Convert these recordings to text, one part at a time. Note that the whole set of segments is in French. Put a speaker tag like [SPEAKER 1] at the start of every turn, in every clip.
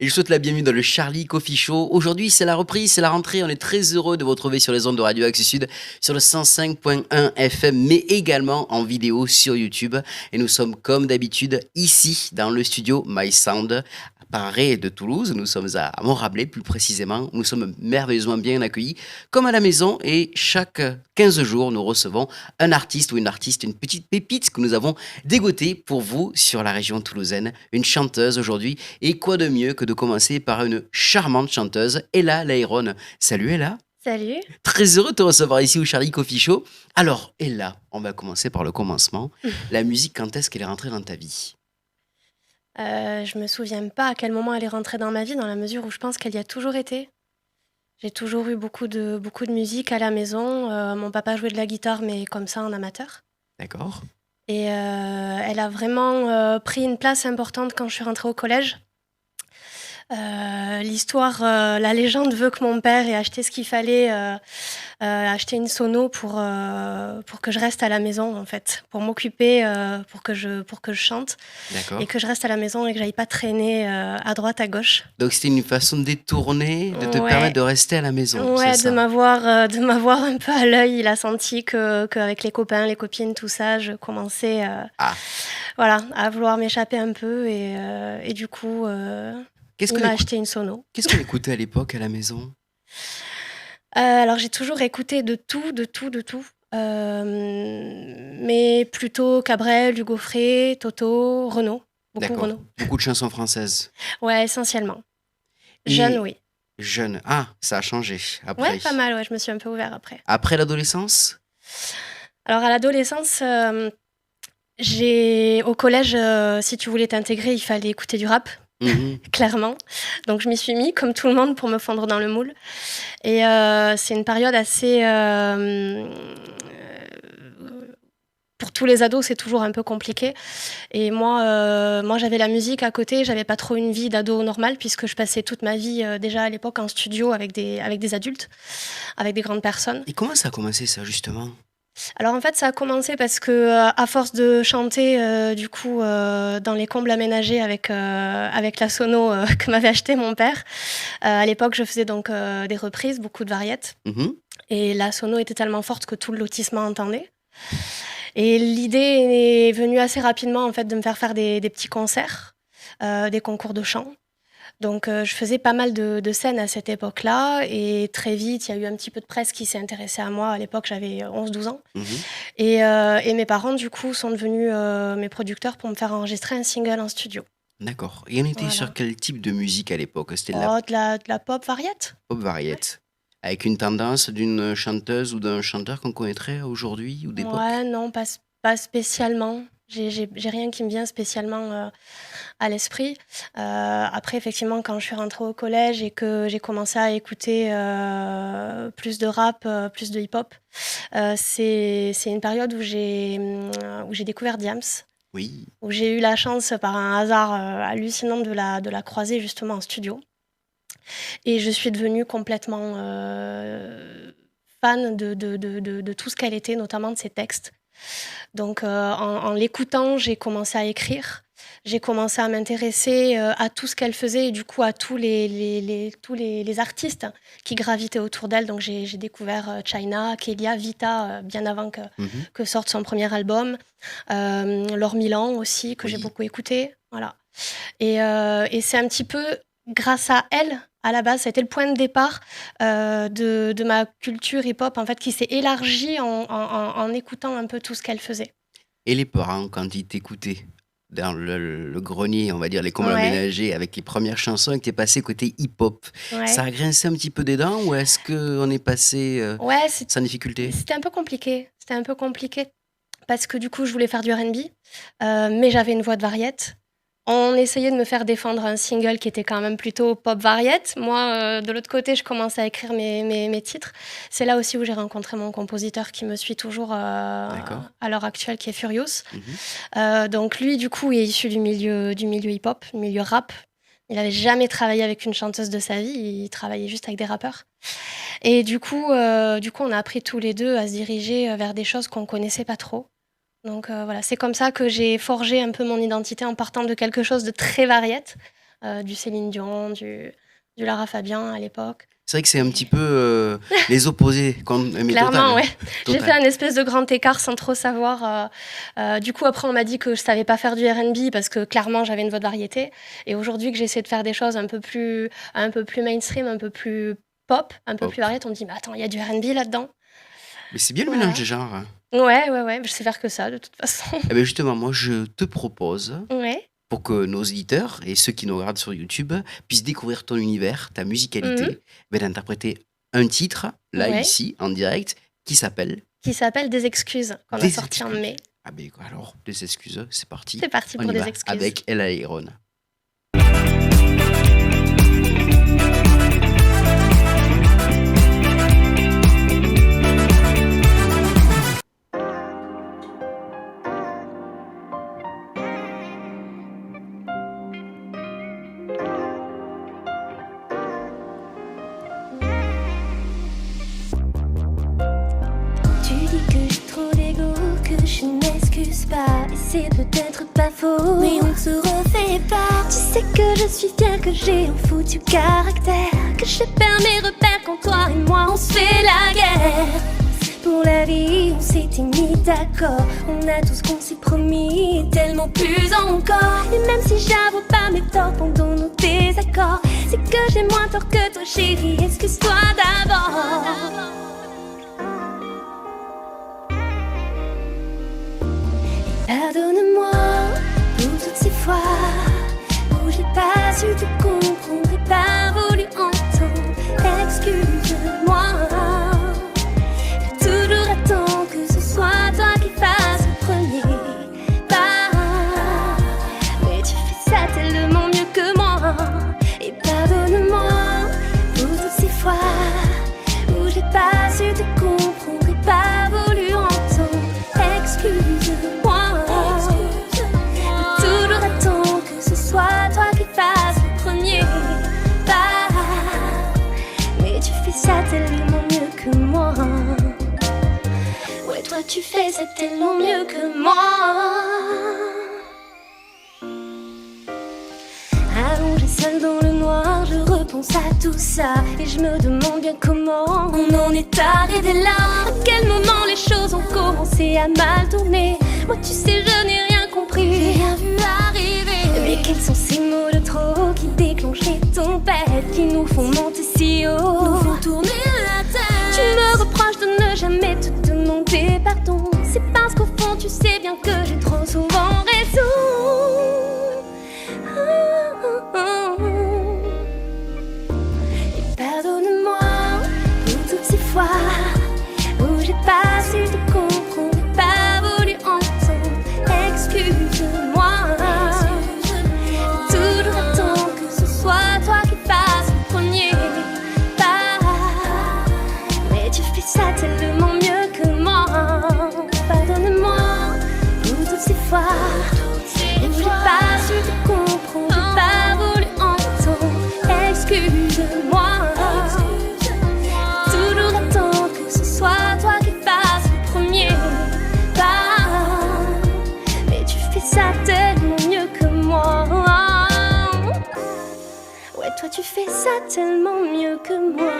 [SPEAKER 1] Je souhaite la bienvenue dans le Charlie Coffee Show. Aujourd'hui, c'est la reprise, c'est la rentrée. On est très heureux de vous retrouver sur les ondes de Radio Axe Sud, sur le 105.1 FM, mais également en vidéo sur YouTube. Et nous sommes comme d'habitude ici dans le studio My Sound à Paris de Toulouse. Nous sommes à Montrablet plus précisément. Nous sommes merveilleusement bien accueillis comme à la maison et chaque 15 jours, nous recevons un artiste ou une artiste, une petite pépite que nous avons dégotée pour vous sur la région toulousaine. Une chanteuse aujourd'hui. Et quoi de mieux que de commencer par une charmante chanteuse, Ella Lairon. Salut Ella.
[SPEAKER 2] Salut.
[SPEAKER 1] Très heureux de te recevoir ici au Charlie Coffee Show. Alors Ella, on va commencer par le commencement. La musique, quand est-ce qu'elle est rentrée dans ta vie?
[SPEAKER 2] Je me souviens pas à quel moment elle est rentrée dans ma vie, dans la mesure où je pense qu'elle y a toujours été. J'ai toujours eu beaucoup de musique à la maison. Mon papa jouait de la guitare, mais comme ça, en amateur.
[SPEAKER 1] D'accord.
[SPEAKER 2] Et elle a vraiment pris une place importante quand je suis rentrée au collège. La légende veut que mon père ait acheté ce qu'il fallait, acheter une sono pour que je reste à la maison, en fait, pour m'occuper, pour que je chante et
[SPEAKER 1] D'accord.
[SPEAKER 2] que je reste à la maison et que j'aille pas traîner à droite, à gauche.
[SPEAKER 1] Donc c'était une façon détournée de te permettre
[SPEAKER 2] Ouais,
[SPEAKER 1] de rester à la maison, c'est
[SPEAKER 2] ouais,
[SPEAKER 1] ça?
[SPEAKER 2] de m'avoir un peu à l'œil. Il a senti qu'avec les copains, les copines, tout ça, je commençais,
[SPEAKER 1] Ah,
[SPEAKER 2] voilà, à vouloir m'échapper un peu et du coup,
[SPEAKER 1] qu'est-ce
[SPEAKER 2] il
[SPEAKER 1] qu'on
[SPEAKER 2] m'a
[SPEAKER 1] écoute,
[SPEAKER 2] acheté une sono.
[SPEAKER 1] qu'est-ce qu'on écoutait à l'époque à la maison?
[SPEAKER 2] Alors j'ai toujours écouté de tout, mais plutôt Cabrel, Hugo Frey, Toto, Renaud, beaucoup
[SPEAKER 1] D'accord.
[SPEAKER 2] Renaud.
[SPEAKER 1] Beaucoup de chansons françaises.
[SPEAKER 2] Ouais, essentiellement. Jeune,
[SPEAKER 1] Et
[SPEAKER 2] oui.
[SPEAKER 1] jeune. Ah, ça a changé
[SPEAKER 2] Ouais,
[SPEAKER 1] après.
[SPEAKER 2] pas mal, ouais, je me suis un peu ouvert après.
[SPEAKER 1] Après l'adolescence?
[SPEAKER 2] Alors à l'adolescence, au collège, si tu voulais t'intégrer, il fallait écouter du rap,
[SPEAKER 1] Mhm.
[SPEAKER 2] clairement. Donc je m'y suis mis, comme tout le monde, pour me fondre dans le moule. Et c'est une période assez... pour tous les ados, c'est toujours un peu compliqué. Et moi, j'avais la musique à côté. J'avais pas trop une vie d'ado normale puisque je passais toute ma vie déjà à l'époque en studio avec des adultes, avec des grandes personnes.
[SPEAKER 1] Et comment ça a commencé ça justement?
[SPEAKER 2] Alors en fait, ça a commencé parce que à force de chanter, dans les combles aménagés avec la sono que m'avait acheté mon père. À l'époque, je faisais donc des reprises, beaucoup de variétés.
[SPEAKER 1] Mhm.
[SPEAKER 2] Et la sono était tellement forte que tout le lotissement entendait. Et l'idée est venue assez rapidement en fait de me faire des petits concerts, des concours de chant. Donc je faisais pas mal de scènes à cette époque-là et très vite, il y a eu un petit peu de presse qui s'est intéressée à moi. À l'époque, j'avais 11-12 ans
[SPEAKER 1] Mhm.
[SPEAKER 2] et mes parents, du coup, sont devenus mes producteurs pour me faire enregistrer un single en studio.
[SPEAKER 1] D'accord. Et on était sur
[SPEAKER 2] Voilà.
[SPEAKER 1] quel type de musique à l'époque? C'était de la
[SPEAKER 2] Oh, de la pop variette?
[SPEAKER 1] pop
[SPEAKER 2] Ouais.
[SPEAKER 1] variette. Avec une tendance d'une chanteuse ou d'un chanteur qu'on connaîtrait aujourd'hui ou d'époque?
[SPEAKER 2] Ouais, non, pas spécialement. J'ai rien qui me vient spécialement à l'esprit. Après, effectivement, quand je suis rentrée au collège et que j'ai commencé à écouter plus de rap, plus de hip-hop, c'est une période où j'ai découvert Diams,
[SPEAKER 1] Oui.
[SPEAKER 2] où j'ai eu la chance, par un hasard hallucinant, de la croiser justement en studio. Et je suis devenue complètement fan de tout ce qu'elle était, notamment de ses textes. Donc, en l'écoutant, j'ai commencé à écrire. J'ai commencé à m'intéresser à tout ce qu'elle faisait et du coup à tous les artistes qui gravitaient autour d'elle. Donc, j'ai découvert China, Kélia, Vita, bien avant
[SPEAKER 1] Mhm.
[SPEAKER 2] que sorte son premier album. Laure Milan aussi, que j'ai
[SPEAKER 1] Oui.
[SPEAKER 2] beaucoup écouté. Voilà. Et c'est un petit peu grâce à elle, à la base, ça a été le point de départ de ma culture hip-hop, en fait, qui s'est élargie en écoutant un peu tout ce qu'elle faisait.
[SPEAKER 1] Et les parents, quand ils t'écoutaient dans le grenier, on va dire, les combles
[SPEAKER 2] Ouais,
[SPEAKER 1] aménagés, avec les premières chansons et que t'es passé côté hip-hop, ça
[SPEAKER 2] ouais.
[SPEAKER 1] a grincé un petit peu des dents ou est-ce qu'on est passé
[SPEAKER 2] Ouais,
[SPEAKER 1] sans difficulté?
[SPEAKER 2] c'était un peu compliqué. C'était un peu compliqué parce que du coup, je voulais faire du R&B, mais j'avais une voix de variette. On essayait de me faire défendre un single qui était quand même plutôt pop variette. Moi, de l'autre côté, je commençais à écrire mes titres. C'est là aussi où j'ai rencontré mon compositeur qui me suit toujours
[SPEAKER 1] D'accord.
[SPEAKER 2] à l'heure actuelle, qui est Furious.
[SPEAKER 1] Mhm.
[SPEAKER 2] Donc lui, du coup, est issu du milieu hip-hop, du milieu rap. Il n'avait jamais travaillé avec une chanteuse de sa vie, il travaillait juste avec des rappeurs. Et du coup, on a appris tous les deux à se diriger vers des choses qu'on connaissait pas trop. Donc voilà, c'est comme ça que j'ai forgé un peu mon identité en partant de quelque chose de très variette du Céline Dion, du Lara Fabian à l'époque.
[SPEAKER 1] C'est vrai que c'est un petit peu les opposés. Mais
[SPEAKER 2] Clairement,
[SPEAKER 1] total,
[SPEAKER 2] ouais. J'ai
[SPEAKER 1] total.
[SPEAKER 2] fait un espèce de grand écart sans trop savoir. Du coup, après, on m'a dit que je savais pas faire du R&B parce que clairement, j'avais une voix de variété. Et aujourd'hui, que j'essaie de faire des choses un peu plus mainstream, un peu plus pop, un peu
[SPEAKER 1] Hop.
[SPEAKER 2] plus variété, on me dit, mais attends, il y a du R&B là-dedans.
[SPEAKER 1] Mais c'est bien le
[SPEAKER 2] Voilà.
[SPEAKER 1] mélange des genres. Hein.
[SPEAKER 2] Ouais, je sais faire que ça, de toute façon.
[SPEAKER 1] Eh bien justement, moi, je te propose,
[SPEAKER 2] Ouais.
[SPEAKER 1] pour que nos auditeurs et ceux qui nous regardent sur YouTube puissent découvrir ton univers, ta musicalité, d'interpréter un titre, là,
[SPEAKER 2] Ouais.
[SPEAKER 1] ici, en direct, qui s'appelle
[SPEAKER 2] Qui s'appelle Des excuses, qu'on a
[SPEAKER 1] Des
[SPEAKER 2] sorti en
[SPEAKER 1] excuses.
[SPEAKER 2] mai.
[SPEAKER 1] Ah ben alors, des excuses, c'est parti.
[SPEAKER 2] C'est parti
[SPEAKER 1] On
[SPEAKER 2] pour
[SPEAKER 1] y
[SPEAKER 2] Des
[SPEAKER 1] va
[SPEAKER 2] excuses.
[SPEAKER 1] avec Ella Iron.
[SPEAKER 3] Tu dis que j'ai trop d'ego, que je n'excuse pas, et c'est peut-être pas faux, mais on ne se refait pas. Tu sais que je suis fière, que j'ai un foutu caractère, que je perds mes repères quand toi et moi on se fait la guerre. Pour la vie, on s'était mis d'accord, on a tout ce qu'on s'est promis, et tellement plus encore. Et même si j'avoue pas mes torts pendant nos désaccords, c'est que j'ai moins tort que toi chérie, excuse-toi d'abord. Pardonne-moi pour toutes ces fois où j'ai pas su te comprendre et pas voulu entendre. Excuse-moi, j'ai toujours attends que ce soit toi qui fasses le premier pas. Mais tu fais ça tellement mieux que moi. Et pardonne-moi pour toutes ces fois où j'ai pas su te comprendre et pas voulu entendre. Excuse-moi. Ça tellement mieux que moi. Ouais, toi tu fais ça tellement mieux que moi. Allongée seule dans le noir, je repense à tout ça et je me demande bien comment on en est arrivé là. À quel moment les choses ont commencé à mal tourner. Moi tu sais je n'ai rien compris, j'ai rien vu arriver. Mais quels sont ces mots de trop qui déclenchent les tempêtes, qui nous font monter si haut, nous font tourner la tête. Tu me reproches de ne jamais te demander pardon. C'est parce qu'au fond tu sais bien que j'ai trop souvent raison. Et pardonne-moi pour toutes ces fois où j'ai pas su te comprendre et pas voulu entendre. Excuse-moi. Toujours attends que ce soit toi qui fasses le premier pas. Mais tu fais ça tellement mieux que moi. Pardonne-moi pour toutes ces fois où j'ai pas su te comprendre et pas voulu entendre. Excuse-moi. Toujours attends que ce soit toi qui fasses le premier pas. Mais tu fais ça tellement mieux que moi. Ouais, toi tu fais ça tellement mieux que moi.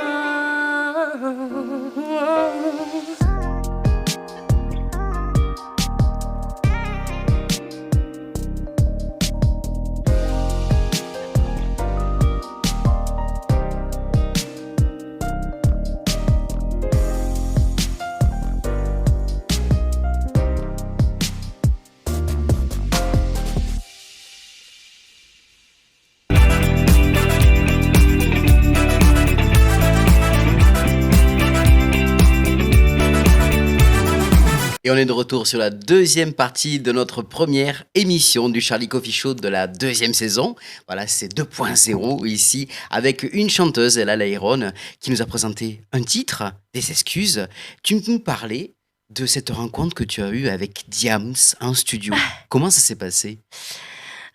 [SPEAKER 1] Et on est de retour sur la deuxième partie de notre première émission du Charlie Coffee Show de la deuxième saison. Voilà, c'est 2.0 ici, avec une chanteuse, Ella Iron, qui nous a présenté un titre, Des excuses. Tu nous parlais de cette rencontre que tu as eue avec Diams en studio. Comment ça s'est passé ?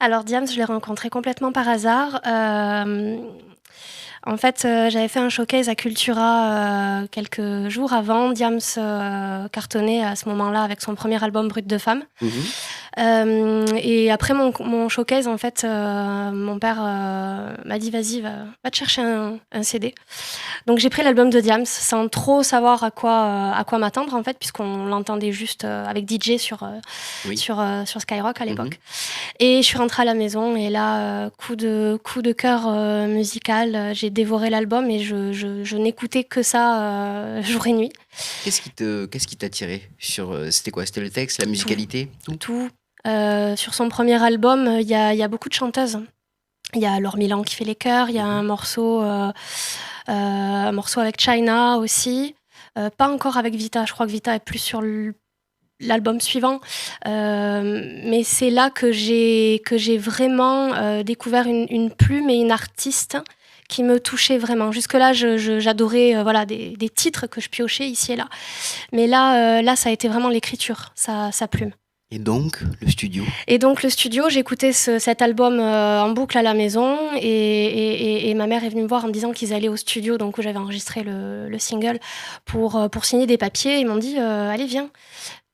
[SPEAKER 2] Alors Diams, je l'ai rencontré complètement par hasard. En fait, j'avais fait un showcase à Cultura quelques jours avant. Diams cartonnait à ce moment-là avec son premier album Brut de femme. Et après mon showcase, en fait, mon père m'a dit vas-y, va te chercher un CD. Donc j'ai pris l'album de Diams sans trop savoir à quoi m'attendre, en fait, puisqu'on l'entendait juste avec DJ
[SPEAKER 1] Oui.
[SPEAKER 2] sur Skyrock à
[SPEAKER 1] Mhm.
[SPEAKER 2] l'époque. Et je suis rentrée à la maison et là, coup de cœur musical, j'ai dévoré l'album et je n'écoutais que ça jour et nuit.
[SPEAKER 1] Qu'est-ce qui t'a attiré c'était quoi? C'était le texte, la musicalité, tout?
[SPEAKER 2] Tout. Sur son premier album, il y a beaucoup de chanteuses. Il y a Laure Milan qui fait les chœurs, il y a un morceau avec China aussi. Pas encore avec Vita, je crois que Vita est plus sur l'album suivant. Mais c'est là que j'ai vraiment découvert une plume et une artiste qui me touchait vraiment. Jusque-là, j'adorais voilà, des titres que je piochais ici et là. Mais là, ça a été vraiment l'écriture, sa plume.
[SPEAKER 1] Et donc, le studio?
[SPEAKER 2] Et donc, le studio, j'écoutais cet album en boucle à la maison et ma mère est venue me voir en me disant qu'ils allaient au studio, donc où j'avais enregistré le single, pour signer des papiers. Ils m'ont dit allez, viens.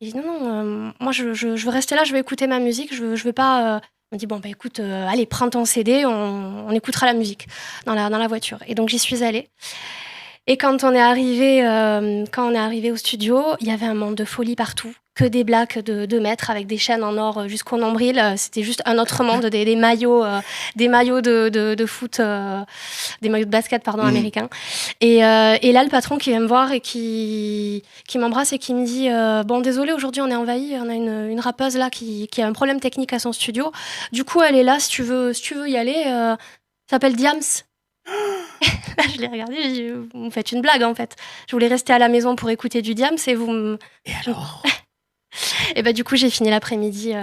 [SPEAKER 2] J'ai dit non, moi je veux rester là, je veux écouter ma musique, je veux pas. On m'a dit bon, bah écoute, allez, prends ton CD, on écoutera la musique dans la voiture. Et donc, j'y suis allée. Et quand on est arrivé au studio, il y avait un monde de folie partout, que des blacks de 2 mètres avec des chaînes en or jusqu'au nombril. C'était juste un autre monde, des maillots de foot, des maillots de basket, pardon, américains. Et là, le patron qui vient me voir et qui m'embrasse et qui me dit bon, désolé, aujourd'hui on est envahi, on a une rappeuse là qui a un problème technique à son studio. Du coup, elle est là, si tu veux y aller. S'appelle Diams. Je l'ai regardé, j'ai dit, vous me faites une blague en fait. Je voulais rester à la maison pour écouter du Diams et vous me...
[SPEAKER 1] Et alors?
[SPEAKER 2] Et bah du coup, j'ai fini l'après-midi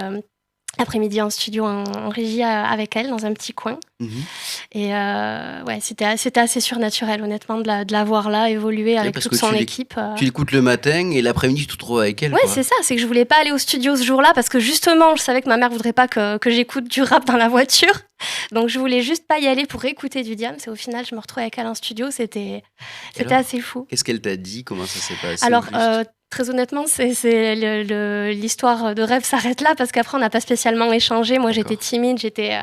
[SPEAKER 2] en studio en régie avec elle dans un petit coin.
[SPEAKER 1] Mhm.
[SPEAKER 2] Et ouais, c'était assez surnaturel honnêtement de la voir là évoluer avec
[SPEAKER 1] parce
[SPEAKER 2] toute
[SPEAKER 1] que
[SPEAKER 2] son équipe.
[SPEAKER 1] Tu l'écoutes le matin et l'après-midi, tu te retrouves avec elle,
[SPEAKER 2] Ouais,
[SPEAKER 1] quoi.
[SPEAKER 2] c'est ça, c'est que je voulais pas aller au studio ce jour-là parce que justement, je savais que ma mère voudrait pas que j'écoute du rap dans la voiture. Donc je voulais juste pas y aller pour écouter du Diams et au final, je me retrouvais avec elle en studio, c'était
[SPEAKER 1] alors,
[SPEAKER 2] assez fou.
[SPEAKER 1] Qu'est-ce qu'elle t'a dit? Comment ça s'est passé?
[SPEAKER 2] Alors,
[SPEAKER 1] au juste
[SPEAKER 2] très honnêtement, l'histoire de rêve s'arrête là parce qu'après, on n'a pas spécialement échangé. Moi, j'étais
[SPEAKER 1] D'accord.
[SPEAKER 2] timide, j'étais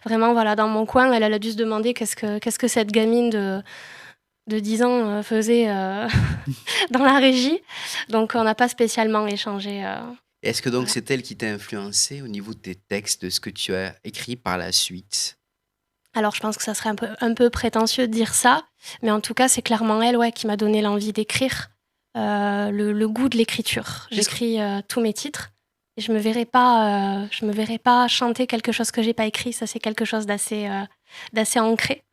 [SPEAKER 2] vraiment voilà, dans mon coin. Elle a dû se demander qu'est-ce que cette gamine de 10 ans faisait dans la régie. Donc, on n'a pas spécialement échangé.
[SPEAKER 1] Est-ce que donc
[SPEAKER 2] Voilà.
[SPEAKER 1] c'est elle qui t'a influencé au niveau de tes textes, de ce que tu as écrit par la suite?
[SPEAKER 2] Alors, je pense que ça serait un peu prétentieux de dire ça, mais en tout cas, c'est clairement elle, ouais, qui m'a donné l'envie d'écrire, le goût de l'écriture.
[SPEAKER 1] Qu'est-ce
[SPEAKER 2] J'écris tous mes titres et je me verrais pas chanter quelque chose que j'ai pas écrit. Ça, c'est quelque chose d'assez ancré.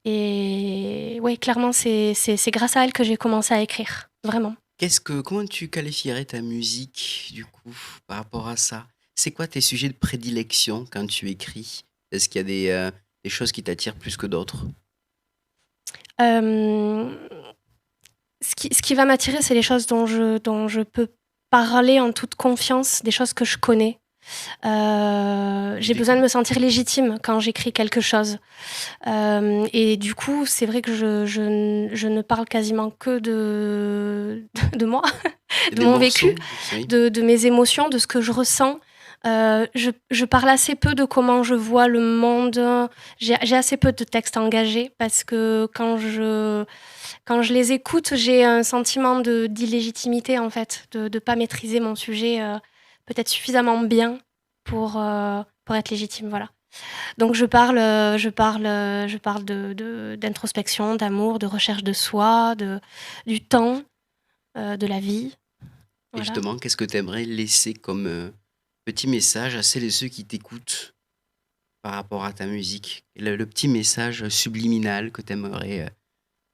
[SPEAKER 2] Et ouais, clairement, c'est grâce à elle que j'ai commencé à écrire, vraiment.
[SPEAKER 1] Comment tu qualifierais ta musique, du coup, par rapport à ça? C'est quoi tes sujets de prédilection quand tu écris? Est-ce qu'il y a des choses qui t'attirent plus que d'autres?
[SPEAKER 2] Euh, ce qui va m'attirer, c'est les choses dont je peux parler en toute confiance, des choses que je connais. J'ai besoin de me sentir légitime quand j'écris quelque chose. Et du coup, c'est vrai que je ne parle quasiment que de moi,
[SPEAKER 1] Il y a
[SPEAKER 2] de
[SPEAKER 1] des
[SPEAKER 2] mon
[SPEAKER 1] morceaux?
[SPEAKER 2] vécu,
[SPEAKER 1] Oui.
[SPEAKER 2] de mes émotions, de ce que je ressens. Je parle assez peu de comment je vois le monde. J'ai assez peu de textes engagés parce que quand je les écoute, j'ai un sentiment d'illégitimité en fait, de ne pas maîtriser mon sujet peut-être suffisamment bien pour être légitime, voilà. Donc je parle d'introspection, d'amour, de recherche de soi, du temps, de la vie.
[SPEAKER 1] Et
[SPEAKER 2] Voilà.
[SPEAKER 1] justement, qu'est-ce que tu aimerais laisser comme petit message à celles et ceux qui t'écoutent par rapport à ta musique? Le petit message subliminal que tu aimerais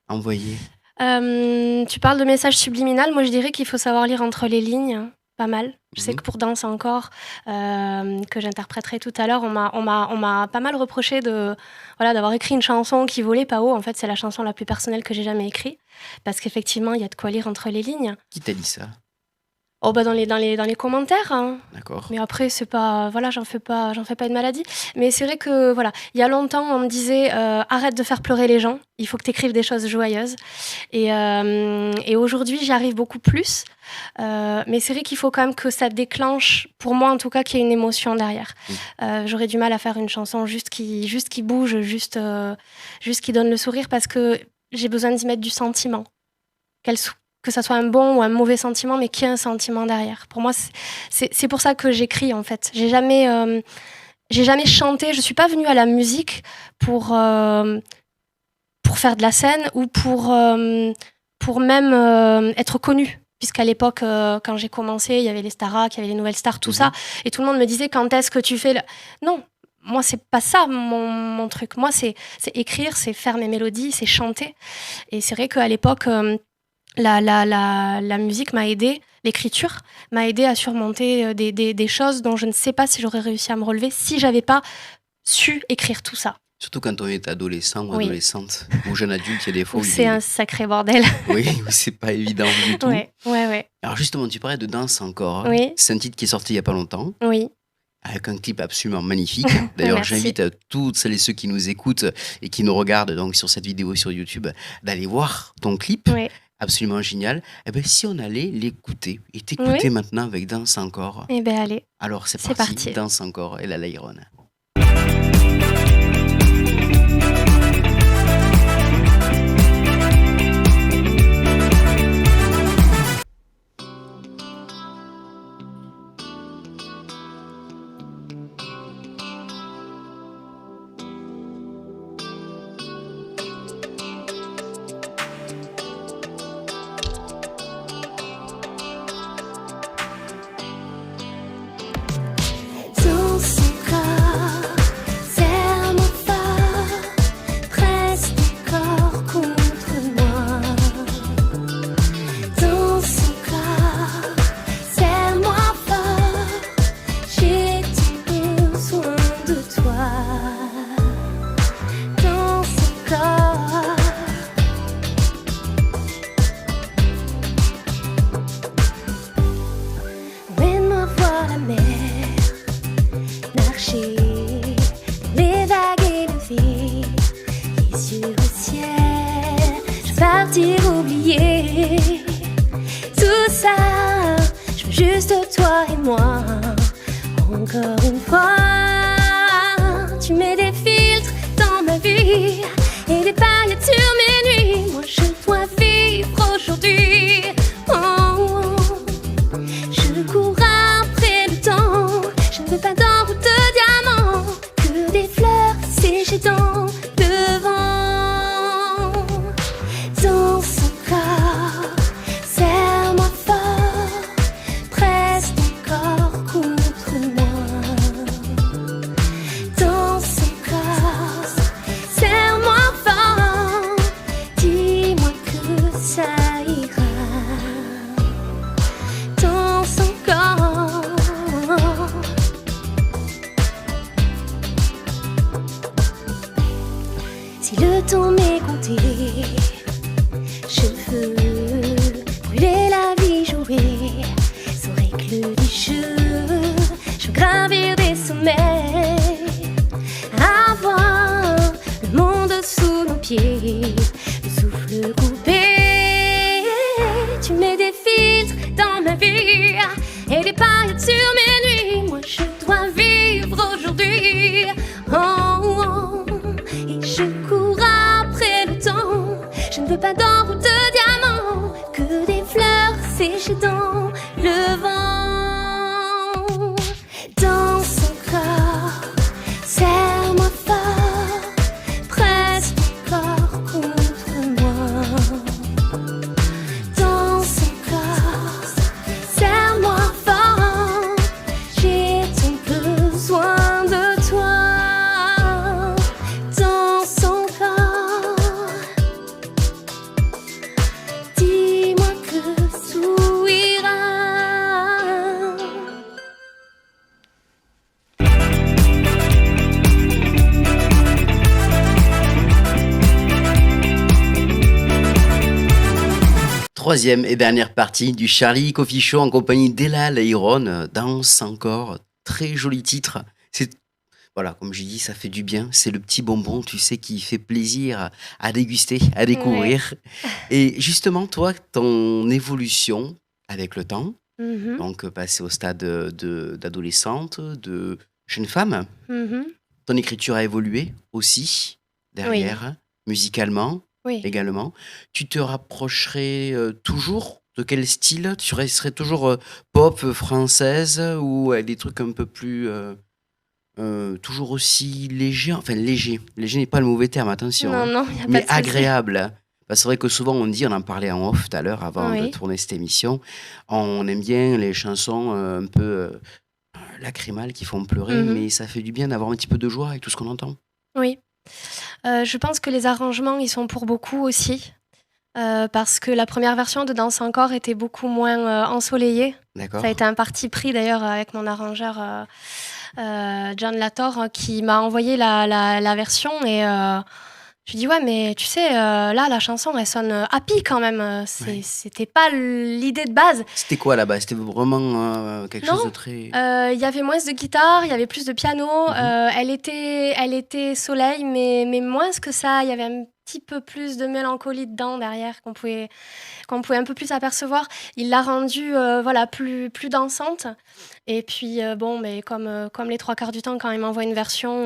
[SPEAKER 1] envoyer?
[SPEAKER 2] Tu parles de message subliminal. Moi, je dirais qu'il faut savoir lire entre les lignes, pas mal. Je sais
[SPEAKER 1] Mhm.
[SPEAKER 2] que pour Danse encore, que j'interpréterai tout à l'heure, on m'a pas mal reproché d'avoir écrit une chanson qui volait pas haut. En fait, c'est la chanson la plus personnelle que j'ai jamais écrite. Parce qu'effectivement, il y a de quoi lire entre les lignes.
[SPEAKER 1] Qui t'a dit ça?
[SPEAKER 2] Oh bah dans les commentaires, hein.
[SPEAKER 1] D'accord.
[SPEAKER 2] Mais après c'est pas voilà, j'en fais pas une maladie. Mais c'est vrai que voilà, il y a longtemps on me disait arrête de faire pleurer les gens, il faut que tu écrives des choses joyeuses. Et aujourd'hui j'y arrive beaucoup plus. Mais c'est vrai qu'il faut quand même que ça déclenche, pour moi en tout cas, qu'il y ait une émotion derrière. J'aurais du mal à faire une chanson juste qui bouge, juste qui donne le sourire, parce que j'ai besoin d'y mettre du sentiment. Que ça soit un bon ou un mauvais sentiment, mais qu'il y ait un sentiment derrière. Pour moi, c'est pour ça que j'écris, en fait. J'ai jamais chanté. Je suis pas venue à la musique pour faire de la scène ou pour même être connue. Puisqu'à l'époque, quand j'ai commencé, il y avait les Starac, il y avait les Nouvelles Stars, tout ça. Et tout le monde me disait, quand est-ce que tu fais... Non, moi, c'est pas ça mon truc. Moi, c'est écrire, c'est faire mes mélodies, c'est chanter. Et c'est vrai qu'à l'époque... La musique m'a aidée, l'écriture m'a aidée à surmonter des choses dont je ne sais pas si j'aurais réussi à me relever si j'avais pas su écrire tout ça.
[SPEAKER 1] Surtout quand on est adolescent ou
[SPEAKER 2] Oui.
[SPEAKER 1] adolescente ou jeune adulte, il y a des fois
[SPEAKER 2] Où
[SPEAKER 1] où
[SPEAKER 2] c'est un sacré bordel.
[SPEAKER 1] oui, où c'est pas évident du tout.
[SPEAKER 2] Ouais.
[SPEAKER 1] Alors justement, tu parlais de Danse encore.
[SPEAKER 2] Oui.
[SPEAKER 1] C'est un titre qui est sorti il y a pas longtemps,
[SPEAKER 2] Oui.
[SPEAKER 1] avec un clip absolument magnifique. D'ailleurs,
[SPEAKER 2] Merci.
[SPEAKER 1] j'invite toutes celles et ceux qui nous écoutent et qui nous regardent donc sur cette vidéo sur YouTube d'aller voir ton clip.
[SPEAKER 2] Oui.
[SPEAKER 1] Absolument génial. Eh ben, si on allait l'écouter et t'écouter maintenant avec Danse encore.
[SPEAKER 2] Eh ben allez.
[SPEAKER 1] Alors c'est
[SPEAKER 2] C'est
[SPEAKER 1] parti.
[SPEAKER 2] parti.
[SPEAKER 1] Danse encore et la Lyron.
[SPEAKER 3] Dans son corps, serre-moi fort, presse ton corps contre moi. Dans son corps, serre-moi fort, j'ai tout besoin de toi. Dans son corps. Emmène-moi voir la mer, marcher les vagues élevées, les yeux au ciel, je veux partir oublier tout ça. Je veux juste toi et moi, encore une fois. Tu mets des filtres dans ma vie et des paillettes sur mes nuits. Moi je dois vivre aujourd'hui. Oh. Je cours après le temps, je ne veux pas d'or ou de diamants, que des fleurs séchées dans le vent. Dans son corps, serre-moi fort, presse ton corps contre moi. Dans son corps, serre-moi fort, dis-moi que ça ira. Dans son corps. Si le temps m'est compté, je veux brûler la vie, jouer sans règle du jeu. Je veux gravir des sommets, avoir le monde sous nos pieds, le souffle coupé. Tu mets des filtres dans ma vie et des paillettes sur mes nuits. Moi je dois vivre aujourd'hui. Oh, oh. Et je cours après le temps. Je ne veux pas d'or ou de diamants, que des fleurs séchées dans le vent. Dans son corps, serre-moi fort, presse ton corps contre moi. Dans son corps, serre-moi fort, j'ai tant besoin de toi. Dans son corps, dis-moi que tout ira.
[SPEAKER 1] Troisième et dernière partie du Charlie Coffee Show en compagnie d'Ella Leiron. Danse encore, très joli titre. C'est voilà, comme j'ai dit, ça fait du bien. C'est le petit bonbon, tu sais, qui fait plaisir à déguster, à
[SPEAKER 2] Ouais.
[SPEAKER 1] découvrir. Et justement, toi, ton évolution avec le temps,
[SPEAKER 2] Mhm,
[SPEAKER 1] donc passer au stade d'adolescente, de jeune femme,
[SPEAKER 2] mhm.
[SPEAKER 1] ton écriture a évolué aussi
[SPEAKER 2] Oui,
[SPEAKER 1] derrière, musicalement
[SPEAKER 2] oui.
[SPEAKER 1] également. Tu te rapprocherais toujours de quel style? Tu serais toujours pop française ou des trucs un peu plus toujours aussi légers? Enfin léger. Léger n'est pas le mauvais terme, attention,
[SPEAKER 2] Non,
[SPEAKER 1] hein,
[SPEAKER 2] non, il n'y a pas
[SPEAKER 1] mais
[SPEAKER 2] de souci.
[SPEAKER 1] agréable, hein. Parce que c'est vrai que souvent on dit, on en parlait en off tout à l'heure avant de
[SPEAKER 2] Oui.
[SPEAKER 1] tourner cette émission, on aime bien les chansons un peu lacrymales qui font pleurer,
[SPEAKER 2] Mhm,
[SPEAKER 1] mais ça fait du bien d'avoir un petit peu de joie avec tout ce qu'on entend.
[SPEAKER 2] oui. Je pense que les arrangements, ils sont pour beaucoup aussi. Parce que la première version de Danse encore était beaucoup moins ensoleillée. Ça a
[SPEAKER 1] D'accord?
[SPEAKER 2] été un parti pris d'ailleurs avec mon arrangeur John Lator qui m'a envoyé la version et je lui dis ouais mais tu sais là la chanson elle sonne happy quand même.
[SPEAKER 1] Ouais.
[SPEAKER 2] C'était pas l'idée de base.
[SPEAKER 1] C'était quoi là-bas? C'était vraiment quelque
[SPEAKER 2] Non,
[SPEAKER 1] chose de très.
[SPEAKER 2] il y avait moins de guitare, il y avait plus de piano.
[SPEAKER 1] Mhm.
[SPEAKER 2] Elle était soleil, mais moins que ça. Il y avait un petit peu plus de mélancolie dedans derrière qu'on pouvait un peu plus apercevoir. Il l'a rendue voilà, plus dansante. Et puis, bon, mais comme les trois quarts du temps, quand il m'envoie une version,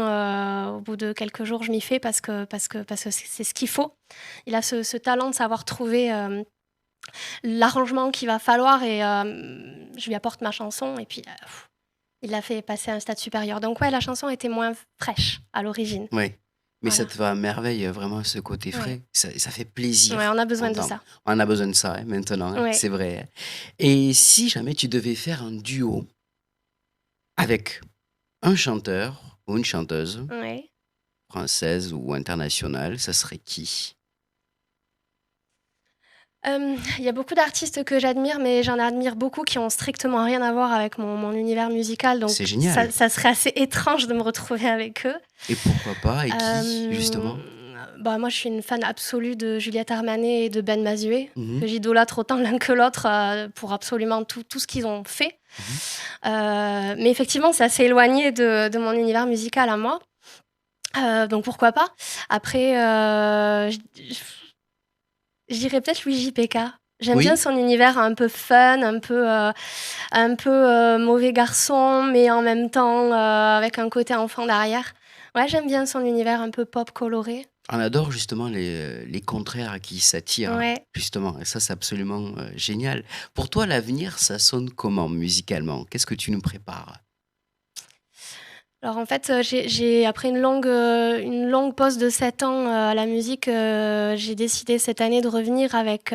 [SPEAKER 2] au bout de quelques jours, je m'y fais parce que c'est ce qu'il faut. Il a ce talent de savoir trouver l'arrangement qu'il va falloir et je lui apporte ma chanson et puis il l'a fait passer à un stade supérieur. Donc ouais, la chanson était moins fraîche à l'origine.
[SPEAKER 1] Ouais. Mais ça
[SPEAKER 2] Voilà.
[SPEAKER 1] te va à merveille, vraiment, ce côté
[SPEAKER 2] Ouais.
[SPEAKER 1] frais. Ça fait
[SPEAKER 2] Ouais,
[SPEAKER 1] plaisir
[SPEAKER 2] on a besoin de
[SPEAKER 1] d'entendre.
[SPEAKER 2] ça.
[SPEAKER 1] On a besoin de ça maintenant,
[SPEAKER 2] Ouais.
[SPEAKER 1] c'est vrai, hein. Et si jamais tu devais faire un duo avec un chanteur ou une chanteuse,
[SPEAKER 2] Ouais.
[SPEAKER 1] française ou internationale, ça serait qui?
[SPEAKER 2] Il y a beaucoup d'artistes que j'admire, mais j'en admire beaucoup qui ont strictement rien à voir avec mon univers musical, donc
[SPEAKER 1] C'est
[SPEAKER 2] ça
[SPEAKER 1] génial.
[SPEAKER 2] ça serait assez étrange de me retrouver avec eux.
[SPEAKER 1] Et pourquoi pas? Et qui, justement?
[SPEAKER 2] Bah, moi, je suis une fan absolue de Juliette Armanet et de Ben Mazué,
[SPEAKER 1] Mhm,
[SPEAKER 2] que j'idolâtre autant l'un que l'autre pour absolument tout ce qu'ils ont fait.
[SPEAKER 1] mhm.
[SPEAKER 2] Mais effectivement, c'est assez éloigné de mon univers musical à moi. Donc pourquoi pas. Après, je dirais peut-être Luigi PK. J'aime bien
[SPEAKER 1] Oui?
[SPEAKER 2] son univers un peu fun, un peu mauvais garçon, mais en même temps avec un côté enfant derrière. Ouais, j'aime bien son univers un peu pop coloré.
[SPEAKER 1] On adore justement les contraires qui s'attirent, hein,
[SPEAKER 2] Ouais.
[SPEAKER 1] justement. Et ça, c'est absolument génial. Pour toi, l'avenir, ça sonne comment musicalement? Qu'est-ce que tu nous prépares?
[SPEAKER 2] Alors en fait, j'ai après une longue pause de 7 ans, à la musique, j'ai décidé cette année de revenir avec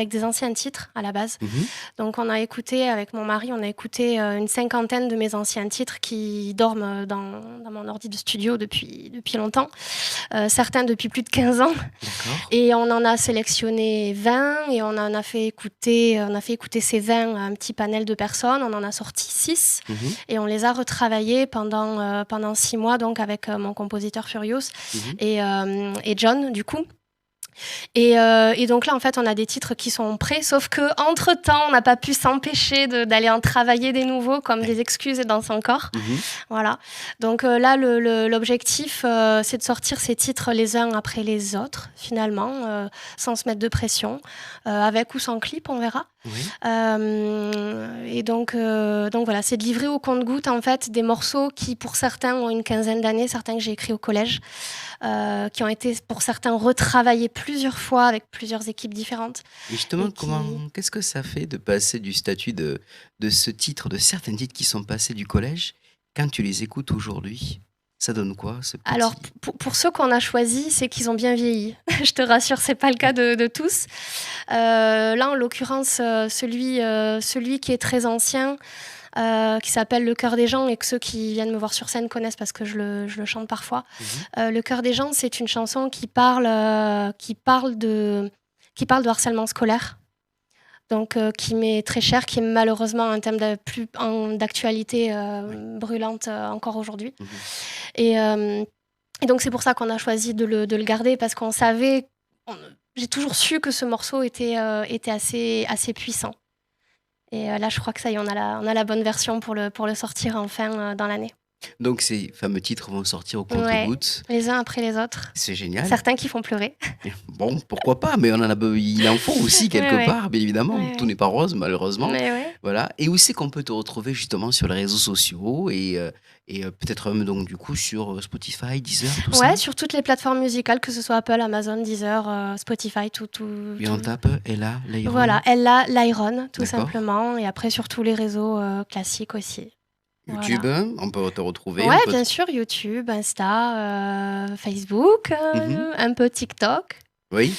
[SPEAKER 2] des anciens titres à la base.
[SPEAKER 1] Mhm.
[SPEAKER 2] Donc on a écouté avec mon mari, on a écouté, une cinquantaine de mes anciens titres qui dorment, dans mon ordi de studio depuis longtemps, certains depuis plus de 15 ans
[SPEAKER 1] D'accord.
[SPEAKER 2] et on en a sélectionné 20 et on a fait écouter ces 20 à un petit panel de personnes. On en a sorti 6
[SPEAKER 1] Mhm,
[SPEAKER 2] et on les a retravaillés pendant 6 mois donc avec mon compositeur Furious
[SPEAKER 1] mhm.
[SPEAKER 2] et John du coup. Et donc là, en fait, on a des titres qui sont prêts, sauf qu'entre-temps, on n'a pas pu s'empêcher d'aller en travailler des nouveaux, comme
[SPEAKER 1] Ouais.
[SPEAKER 2] des excuses et Danse encore.
[SPEAKER 1] Mhm.
[SPEAKER 2] Voilà. Donc là, l'objectif, c'est de sortir ces titres les uns après les autres, finalement, sans se mettre de pression, avec ou sans clip, on verra.
[SPEAKER 1] Oui.
[SPEAKER 2] Et donc voilà, c'est de livrer au compte-gouttes, en fait, des morceaux qui, pour certains, ont une quinzaine d'années, certains que j'ai écrits au collège, qui ont été, pour certains, retravaillés plusieurs fois avec plusieurs équipes différentes.
[SPEAKER 1] Et justement,
[SPEAKER 2] Et qui...
[SPEAKER 1] qu'est-ce que ça fait de passer du statut de ce titre, de certains titres qui sont passés du collège, quand tu les écoutes aujourd'hui, ça donne quoi, ce
[SPEAKER 2] Alors,
[SPEAKER 1] petit...
[SPEAKER 2] pour ceux qu'on a choisis, c'est qu'ils ont bien vieilli. Je te rassure, c'est pas le cas de tous. Là, en l'occurrence, celui qui est très ancien, qui s'appelle Le Cœur des gens et que ceux qui viennent me voir sur scène connaissent parce que je le chante parfois.
[SPEAKER 1] Mhm.
[SPEAKER 2] Le Cœur des gens, c'est une chanson qui parle de harcèlement scolaire. Donc, qui m'est très cher, qui est malheureusement un thème d'actualité
[SPEAKER 1] Oui.
[SPEAKER 2] brûlante encore aujourd'hui.
[SPEAKER 1] Mhm.
[SPEAKER 2] Et donc, c'est pour ça qu'on a choisi de le garder, parce qu'on savait... on- j'ai toujours su que ce morceau était assez puissant. Et là, je crois que ça y est, on a la bonne version pour le sortir enfin dans l'année.
[SPEAKER 1] Donc ces fameux titres vont sortir au
[SPEAKER 2] Ouais,
[SPEAKER 1] compte-gouttes.
[SPEAKER 2] les uns après les autres.
[SPEAKER 1] C'est génial.
[SPEAKER 2] Certains qui font pleurer.
[SPEAKER 1] Bon, pourquoi pas, mais il en faut aussi quelque
[SPEAKER 2] Ouais.
[SPEAKER 1] part, bien évidemment.
[SPEAKER 2] Ouais,
[SPEAKER 1] Tout
[SPEAKER 2] ouais.
[SPEAKER 1] n'est pas rose, malheureusement.
[SPEAKER 2] Mais ouais.
[SPEAKER 1] Voilà. Et où c'est qu'on peut te retrouver justement sur les réseaux sociaux et peut-être même donc du coup sur Spotify, Deezer, tout ça.
[SPEAKER 2] Ouais, sur toutes les plateformes musicales, que ce soit Apple, Amazon, Deezer, Spotify, tout.
[SPEAKER 1] Et on tape Ella, Lyron.
[SPEAKER 2] Voilà, Ella, Lyron, tout
[SPEAKER 1] D'accord.
[SPEAKER 2] simplement. Et après, sur tous les réseaux classiques aussi.
[SPEAKER 1] YouTube,
[SPEAKER 2] Voilà.
[SPEAKER 1] on peut te retrouver.
[SPEAKER 2] Ouais,
[SPEAKER 1] on peut
[SPEAKER 2] bien sûr, YouTube, Insta, Facebook,
[SPEAKER 1] Mhm.
[SPEAKER 2] un peu TikTok.
[SPEAKER 1] Oui.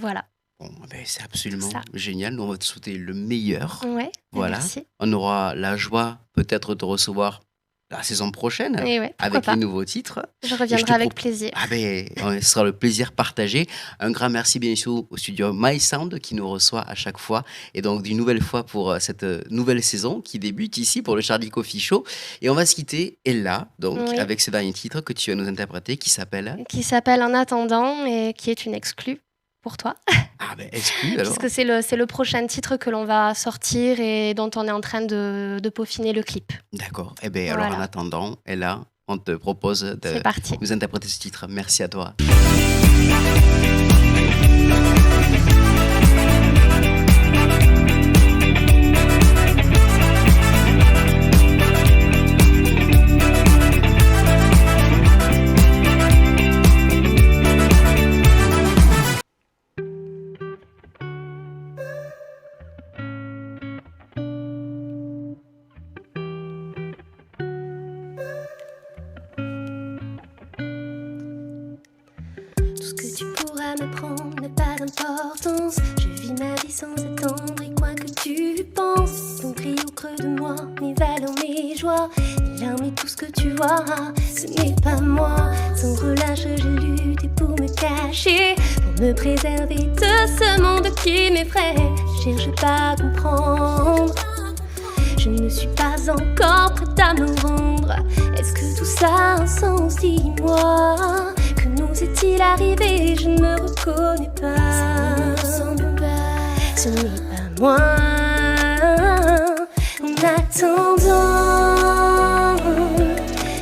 [SPEAKER 2] Voilà,
[SPEAKER 1] Bon, ben, c'est absolument
[SPEAKER 2] ça.
[SPEAKER 1] génial. Nous, on va te souhaiter le meilleur.
[SPEAKER 2] Ouais,
[SPEAKER 1] Voilà.
[SPEAKER 2] merci.
[SPEAKER 1] On aura la joie peut-être de te recevoir la saison prochaine
[SPEAKER 2] Et ouais, pourquoi
[SPEAKER 1] avec
[SPEAKER 2] pas.
[SPEAKER 1] les nouveaux titres.
[SPEAKER 2] Je
[SPEAKER 1] Et je
[SPEAKER 2] reviendrai
[SPEAKER 1] te
[SPEAKER 2] avec
[SPEAKER 1] propose.
[SPEAKER 2] plaisir.
[SPEAKER 1] Ah ben, ce sera le plaisir partagé. Un grand merci bien sûr au studio My Sound qui nous reçoit à chaque fois. Et donc d'une nouvelle fois pour cette nouvelle saison qui débute ici pour le Charlie Coffee Show. Et on va se quitter Ella, donc
[SPEAKER 2] Oui.
[SPEAKER 1] avec ce dernier titre que tu vas nous interpréter qui s'appelle...
[SPEAKER 2] Qui s'appelle En attendant et qui est une exclue pour toi.
[SPEAKER 1] Ah ben, exclu alors.
[SPEAKER 2] Puisque c'est le prochain titre que l'on va sortir et dont on est en train de peaufiner le clip.
[SPEAKER 1] D'accord. Eh bien alors en
[SPEAKER 2] Voilà.
[SPEAKER 1] attendant, Ella, on te propose de
[SPEAKER 2] C'est parti.
[SPEAKER 1] nous interpréter ce titre. Merci à toi.
[SPEAKER 3] Tout ce que tu pourras me prendre n'a pas d'importance. Je vis ma vie sans attendre et quoi que tu penses. Ton cri au creux de moi, mes valeurs, mes joies, mes larmes et tout ce que tu vois, ce n'est pas moi. Sans relâche, j'ai lutté pour me cacher, pour me préserver de ce monde qui m'effraie. Je cherche pas à comprendre. Je ne suis pas encore prête à me rendre. Est-ce que tout ça a un sens? Dis-moi. Que nous est-il arrivé? Je ne me reconnais pas. Ça ne me ressemble pas. Ce n'est pas moi. En attendant,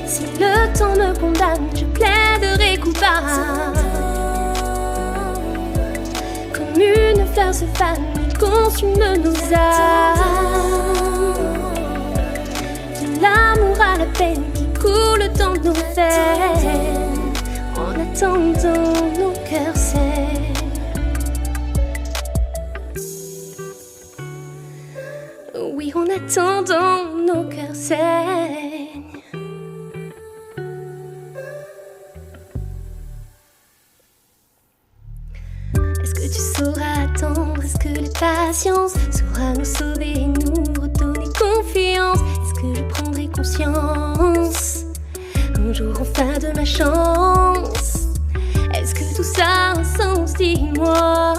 [SPEAKER 3] si le temps me condamne, je plaiderai coupable. Comme une fleur se fane, il consume nos âmes. De l'amour à la peine qui coule dans nos veines. En attendant, nos cœurs saignent. Oui, en attendant, nos cœurs saignent. Est-ce que tu sauras attendre? Est-ce que la patience saura nous sauver et nous redonner confiance? Est-ce que je prendrai conscience un jour enfin de ma chance? Est-ce que tout ça a un sens? Dis-moi.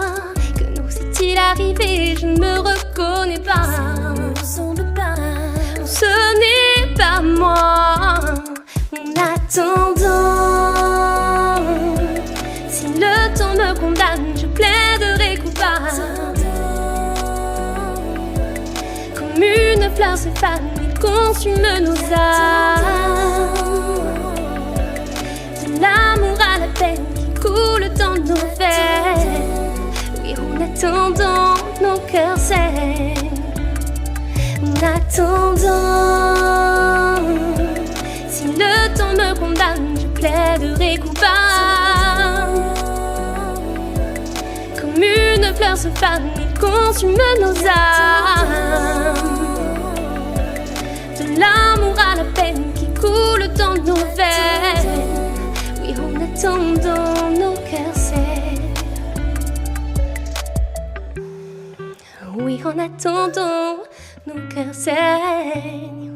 [SPEAKER 3] Que nous est-il arrivé? Je ne me reconnais pas. Ça ne me ressemble pas. Ce n'est pas moi. En attendant, si le temps me condamne, je plaiderai coupable. Comme une fleur se fane, il consume nos âmes. De l'amour à la peine qui coule dans nos veines. Oui, en attendant, nos cœurs saignent. En attendant, si le temps me condamne, je plaiderai coupable. Comme une fleur se fane, il consume nos âmes. De l'amour à la peine qui coule dans nos veines. Oui, en attendant, nos cœurs saignent. Oui, en attendant, nos cœurs saignent.